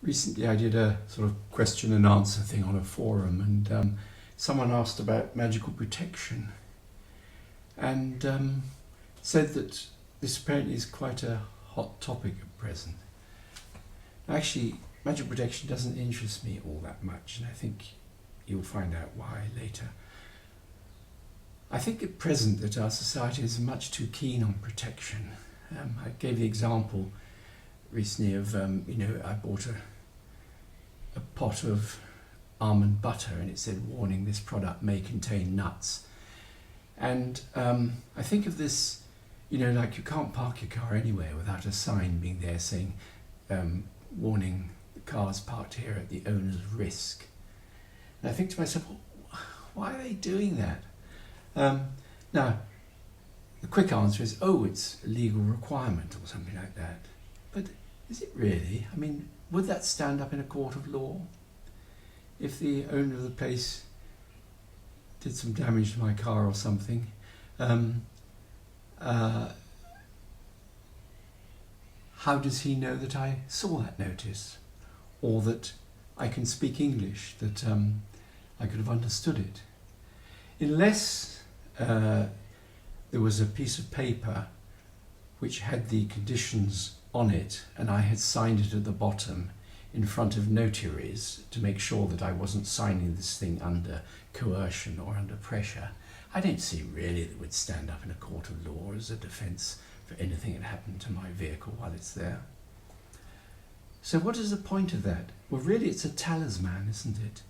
Recently I did a sort of question and answer thing on a forum, and someone asked about magical protection, and said that this apparently is quite a hot topic at present. Actually, magical protection doesn't interest me all that much, and I think you'll find out why later. I think at present that our society is much too keen on protection. I gave the example recently of, I bought a pot of almond butter and it said, warning, this product may contain nuts. And I think of this, like you can't park your car anywhere without a sign being there saying, warning, the car's parked here at the owner's risk. And I think to myself, well, why are they doing that? Now, the quick answer is, it's a legal requirement or something like that. But is it really? I mean, would that stand up in a court of law? If the owner of the place did some damage to my car or something, how does he know that I saw that notice? Or that I can speak English, that I could have understood it? Unless there was a piece of paper which had the conditions on it and I had signed it at the bottom in front of notaries to make sure that I wasn't signing this thing under coercion or under pressure, I don't see really that it would stand up in a court of law as a defence for anything that happened to my vehicle while it's there. So what is the point of that? Well, really it's a talisman, isn't it?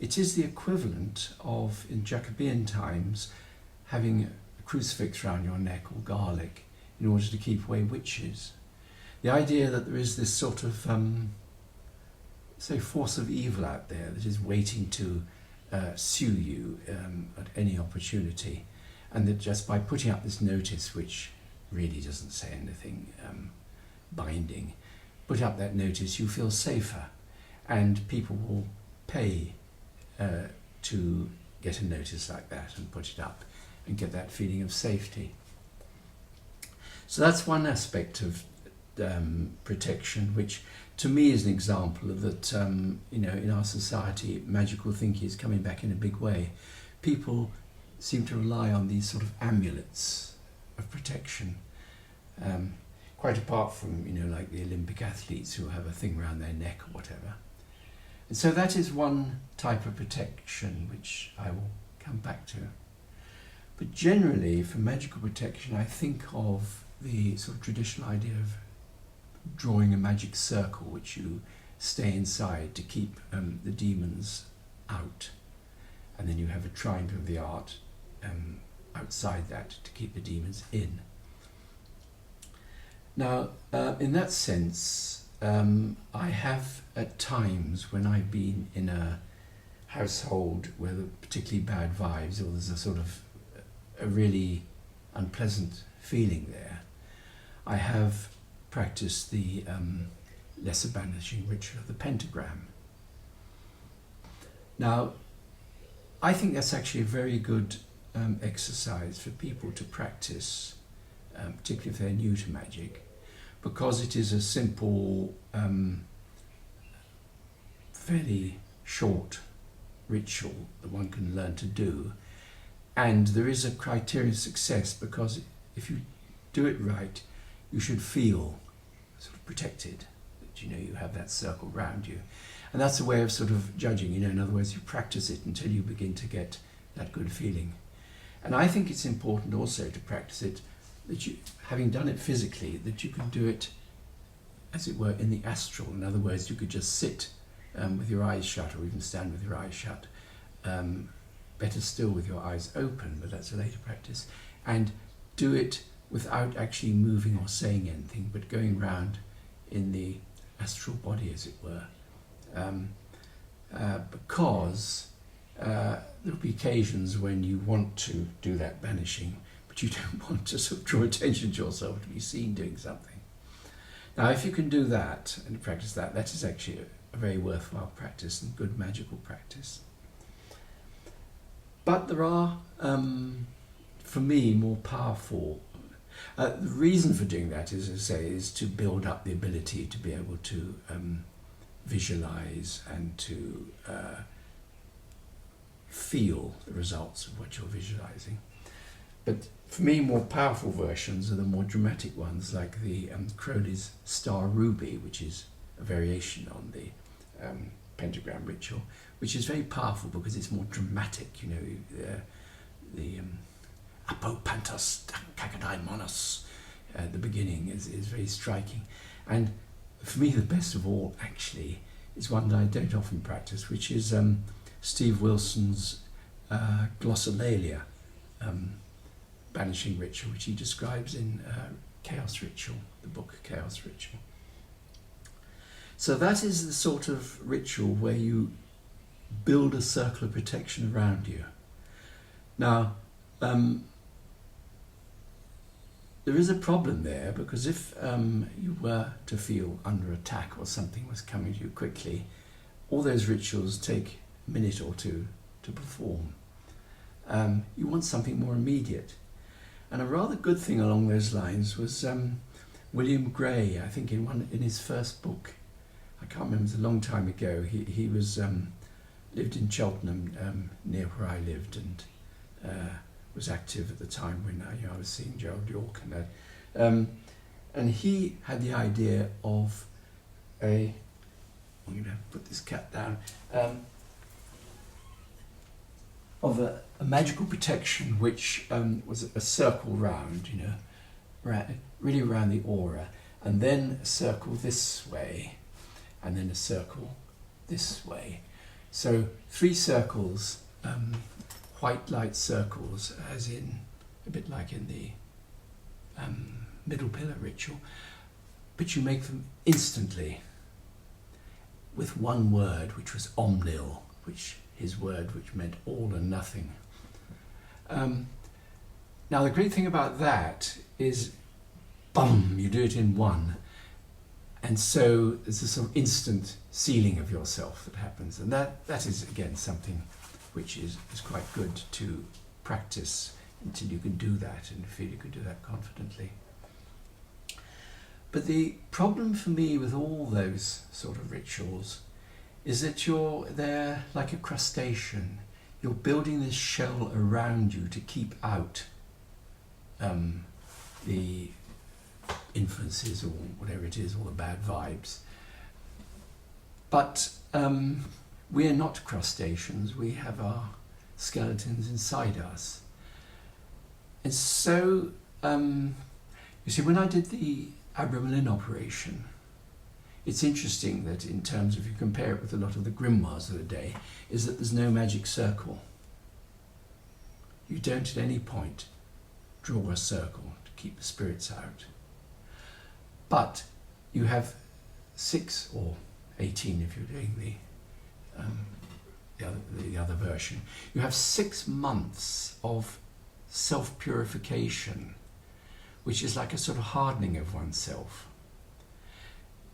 It is the equivalent of, in Jacobean times, having a crucifix around your neck or garlic in order to keep away witches. The idea that there is this sort of, force of evil out there that is waiting to sue you at any opportunity, and that just by putting up this notice, which really doesn't say anything binding, put up that notice, you feel safer, and people will pay to get a notice like that and put it up and get that feeling of safety. So that's one aspect of protection, which to me is an example of that, in our society, magical thinking is coming back in a big way. People seem to rely on these sort of amulets of protection, quite apart from, like the Olympic athletes who have a thing around their neck or whatever. And so that is one type of protection which I will come back to. But generally, for magical protection, I think of the sort of traditional idea of drawing a magic circle which you stay inside to keep the demons out. And then you have a triangle of the art outside that to keep the demons in. Now, in that sense, I have at times when I've been in a household where there are particularly bad vibes, or there's a sort of a really unpleasant feeling there, I have practiced the lesser banishing ritual of the Pentagram. Now, I think that's actually a very good exercise for people to practice, particularly if they're new to magic, because it is a simple, fairly short ritual that one can learn to do. And there is a criterion of success, because if you do it right, you should feel sort of protected, that you have that circle around you. And that's a way of sort of judging, in other words, you practice it until you begin to get that good feeling. And I think it's important also to practice it, that you, having done it physically, that you can do it, as it were, in the astral. In other words, you could just sit with your eyes shut, or even stand with your eyes shut. Better still with your eyes open, but that's a later practice. And do it without actually moving or saying anything, but going round in the astral body, as it were. Because there will be occasions when you want to do that banishing, but you don't want to sort of draw attention to yourself to be seen doing something. Now, if you can do that and practice that, that is actually a very worthwhile practice and good magical practice. But there are, for me, more powerful. The reason for doing that, as I say, is to build up the ability to be able to visualize and to feel the results of what you're visualizing. But for me, more powerful versions are the more dramatic ones, like the Crowley's Star Ruby, which is a variation on the Pentagram ritual, which is very powerful because it's more dramatic. You know, the apopantos kakadai monos at the beginning is very striking. And for me, the best of all, actually, is one that I don't often practice, which is Steve Wilson's glossolalia, Banishing Ritual, which he describes in Chaos Ritual, the book Chaos Ritual. So that is the sort of ritual where you build a circle of protection around you. Now, there is a problem there, because if you were to feel under attack or something was coming to you quickly, all those rituals take a minute or two to perform. You want something more immediate. And a rather good thing along those lines was William Gray, I think in his first book, I can't remember, it was a long time ago, he was lived in Cheltenham, near where I lived, and was active at the time when I was seeing Gerald York and that. And he had the idea of I'm going to put this cat down, of a magical protection which was a circle round, you know, really around the aura, and then a circle this way, and then a circle this way. So 3 circles, white light circles, as in, a bit like in the middle pillar ritual, but you make them instantly with one word, which was omnil, which his word, which meant all and nothing. Now the great thing about that is, bum, you do it in one, and so there's a sort of instant sealing of yourself that happens, and that is again something which is quite good to practice until you can do that and feel you can do that confidently. But the problem for me with all those sort of rituals is that they're like a crustacean. You're building this shell around you to keep out the influences or whatever it is, all the bad vibes. But we are not crustaceans, we have our skeletons inside us. And so, you see, when I did the Abramelin operation, it's interesting that in terms of, if you compare it with a lot of the grimoires of the day, is that there's no magic circle. You don't at any point draw a circle to keep the spirits out. But you have 6 or 18 if you're doing the other version. You have 6 months of self-purification, which is like a sort of hardening of oneself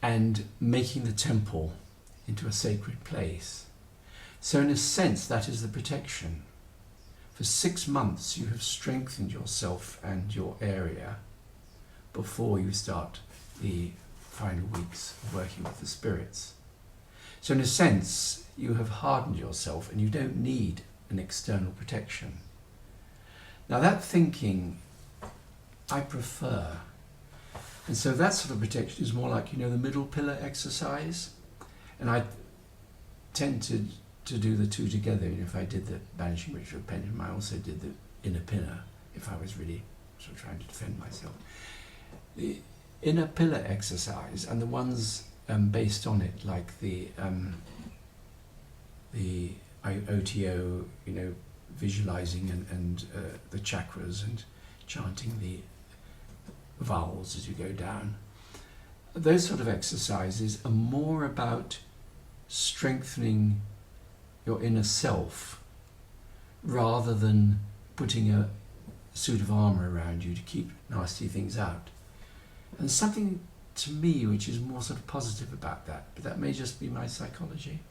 and making the temple into a sacred place. So in a sense, that is the protection. For 6 months you have strengthened yourself and your area before you start the final weeks of working with the spirits. So in a sense, you have hardened yourself and you don't need an external protection. Now that thinking I prefer. And so that sort of protection is more like, you know, the middle pillar exercise. And I tend to do the two together. And if I did the Banishing Ritual of Pentagram, I also did the inner pillar if I was really sort of trying to defend myself. The inner pillar exercise and the ones based on it, like the OTO, you know, visualizing and the chakras and chanting the vowels as you go down. Those sort of exercises are more about strengthening your inner self rather than putting a suit of armour around you to keep nasty things out. And something to me which is more sort of positive about that, but that may just be my psychology.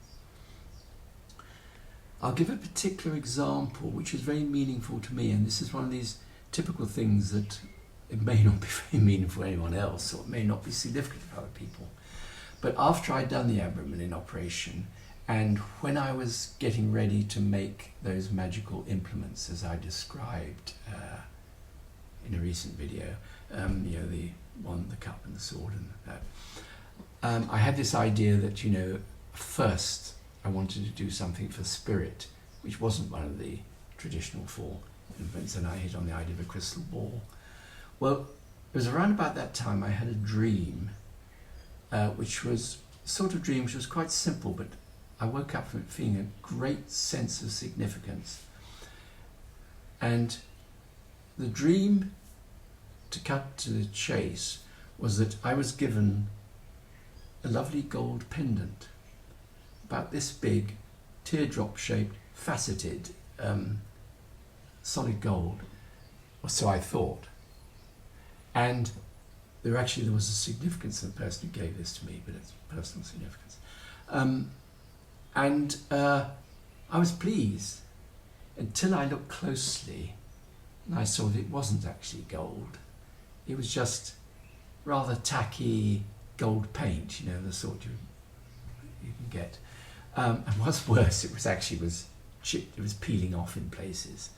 I'll give a particular example which is very meaningful to me, and this is one of these typical things that it may not be very meaningful for anyone else, or it may not be significant for other people. But after I'd done the abdomen operation, and when I was getting ready to make those magical implements as I described in a recent video, you know, the wand, the cup and the sword and that, I had this idea that, you know, first I wanted to do something for spirit, which wasn't one of the traditional four implements, and I hit on the idea of a crystal ball. Well, it was around about that time I had a dream, which was a sort of dream which was quite simple, but I woke up from it feeling a great sense of significance. And the dream, to cut to the chase, was that I was given a lovely gold pendant, about this big, teardrop-shaped, faceted, solid gold, or so I thought. And there was a significance to the person who gave this to me, but it's personal significance. I was pleased until I looked closely and I saw that it wasn't actually gold. It was just rather tacky gold paint, you know, the sort you can get. And what's worse, it was chipped, it was peeling off in places.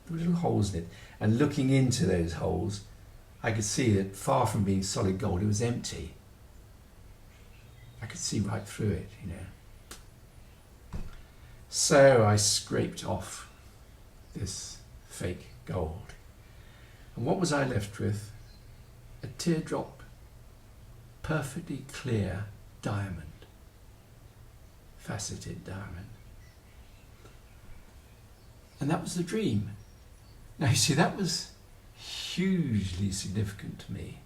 There were little holes in it. And looking into those holes, I could see that far from being solid gold, it was empty. I could see right through it, you know. So I scraped off this fake gold. And what was I left with? A teardrop, perfectly clear diamond. Faceted diamond. And that was the dream. Now you see, that was hugely significant to me.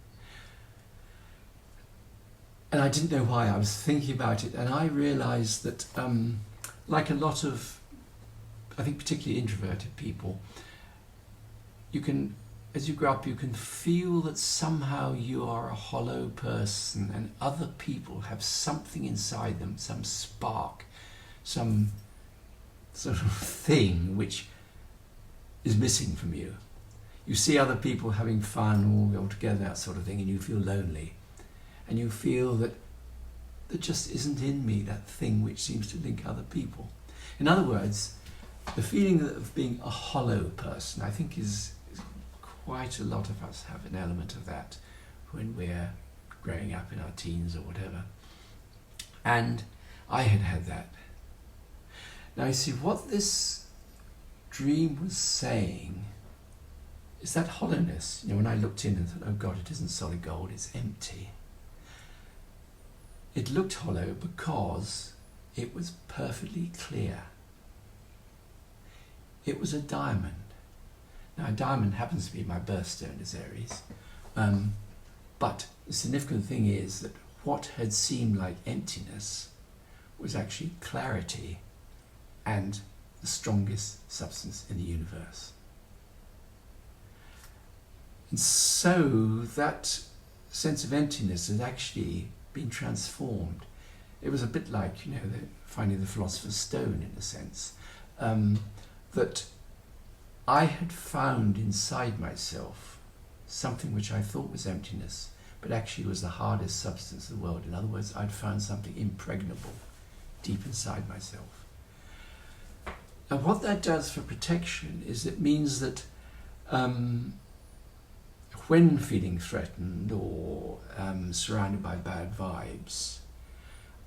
And I didn't know why. I was thinking about it, and I realised that like a lot of, I think particularly introverted people, you can, as you grow up, you can feel that somehow you are a hollow person and other people have something inside them, some spark, some sort of thing which is missing from you. You see other people having fun all together, that sort of thing, and you feel lonely. And you feel that there just isn't in me that thing which seems to link other people. In other words, the feeling of being a hollow person, I think is quite a lot of us have an element of that when we're growing up in our teens or whatever. And I had that. Now you see, what this dream was saying is that hollowness. You know, when I looked in and thought, oh God, it isn't solid gold, it's empty. It looked hollow because it was perfectly clear. It was a diamond. Now, a diamond happens to be my birthstone as Aries, but the significant thing is that what had seemed like emptiness was actually clarity and the strongest substance in the universe. And so that sense of emptiness had actually been transformed. It was a bit like, you know, finding the philosopher's stone in a sense, that I had found inside myself something which I thought was emptiness, but actually was the hardest substance in the world. In other words, I'd found something impregnable deep inside myself. And what that does for protection is it means that when feeling threatened or surrounded by bad vibes,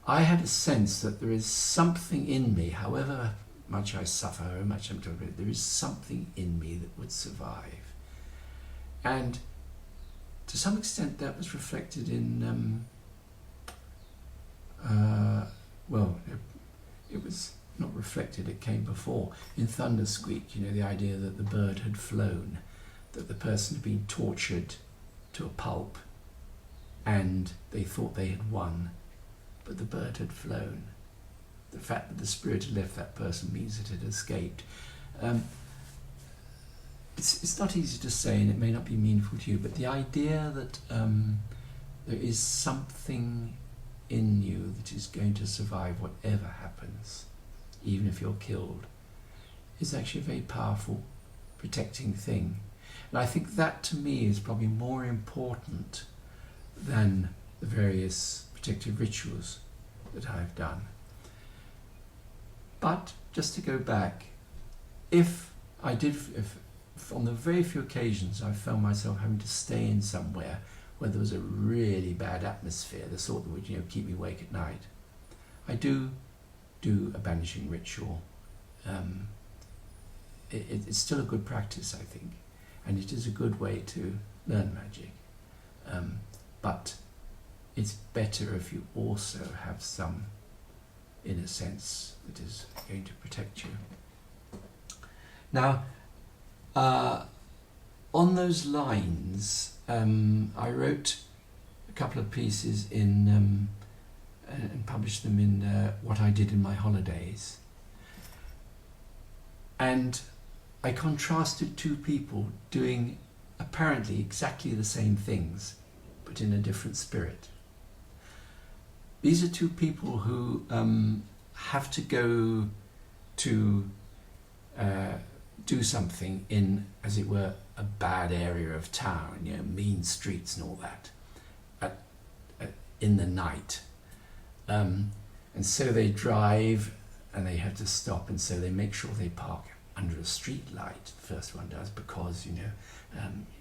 I had a sense that there is something in me, however much I suffer, however much I'm talking about, there is something in me that would survive. And to some extent that was reflected in, well, it was not reflected, it came before. In Thunder Squeak, you know, the idea that the bird had flown, that the person had been tortured to a pulp and they thought they had won, but the bird had flown. The fact that the spirit had left that person means it had escaped. It's not easy to say, and it may not be meaningful to you, but the idea that there is something in you that is going to survive whatever happens, even if you're killed, is actually a very powerful, protecting thing. And I think that to me is probably more important than the various protective rituals that I've done. But just to go back, if on the very few occasions I found myself having to stay in somewhere where there was a really bad atmosphere, the sort that would keep me awake at night, I do a banishing ritual. It's still a good practice, I think, and it is a good way to learn magic. But it's better if you also have some inner sense that is going to protect you. Now, on those lines, I wrote a couple of pieces and published them in What I Did in My Holidays. And I contrasted two people doing apparently exactly the same things, but in a different spirit. These are two people who have to go to do something in, as it were, a bad area of town, mean streets and all that, in the night. And so they drive and they have to stop, and so they make sure they park under a street light. The first one does, because you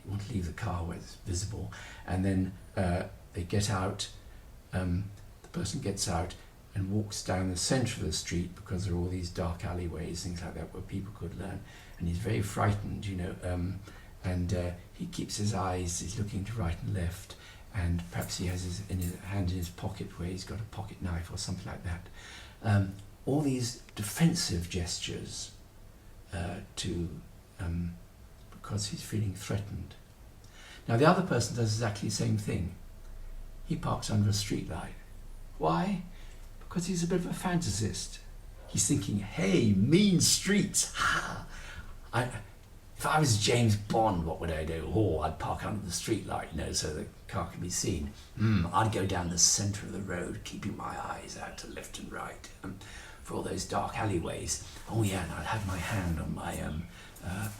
want to leave the car where it's visible. And then they get out, the person gets out and walks down the centre of the street, because there are all these dark alleyways, things like that, where people could learn. And he's very frightened, and he keeps his eyes, he's looking to right and left, and perhaps he has his hand in his pocket where he's got a pocket knife or something like that. All these defensive gestures because he's feeling threatened. Now the other person does exactly the same thing. He parks under a street light. Why? Because he's a bit of a fantasist. He's thinking, hey, mean streets, ha! If I was James Bond, what would I do? Oh, I'd park under the street light, so the car can be seen. I'd go down the centre of the road, keeping my eyes out to left and right for all those dark alleyways. Oh yeah, and I'd have my hand on my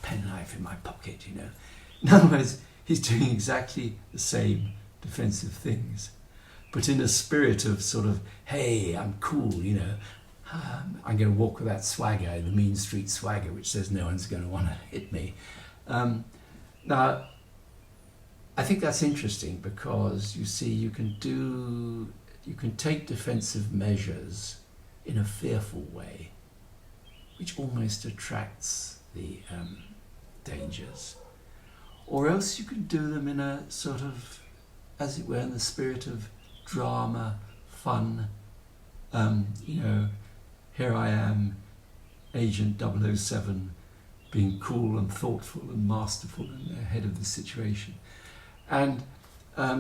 penknife in my pocket, In other words, he's doing exactly the same defensive things, but in a spirit of sort of, hey, I'm cool, I'm going to walk with that swagger, the mean street swagger, which says no one's going to want to hit me. Now, I think that's interesting, because you see, you can take defensive measures in a fearful way, which almost attracts the dangers. Or else you can do them in a sort of, as it were, in the spirit of drama, fun, here I am, Agent 007, being cool and thoughtful and masterful and ahead of the situation. And I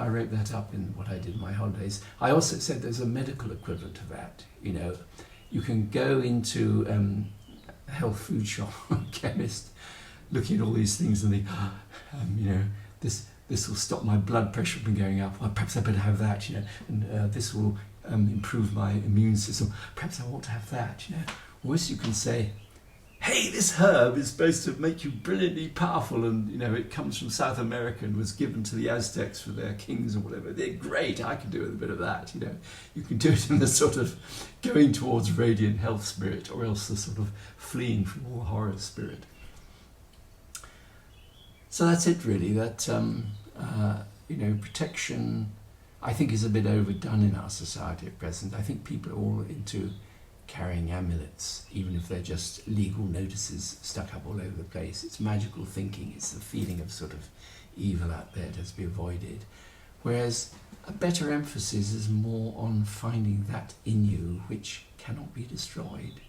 wrote that up in What I Did in My Holidays. I also said there's a medical equivalent to that. You can go into a health food shop or chemist, looking at all these things and think, this will stop my blood pressure from going up. Well, perhaps I better have that, and this will improve my immune system. Perhaps I want to have that, Or else you can say, hey, this herb is supposed to make you brilliantly powerful, and it comes from South America and was given to the Aztecs for their kings or whatever. They're great. I can do with a bit of that. You can do it in the sort of going towards radiant health spirit, or else the sort of fleeing from all horror spirit. So that's it, really. That protection, I think, is a bit overdone in our society at present. I think people are all into carrying amulets, even if they're just legal notices stuck up all over the place. It's magical thinking. It's the feeling of sort of evil out there that has to be avoided. Whereas a better emphasis is more on finding that in you which cannot be destroyed.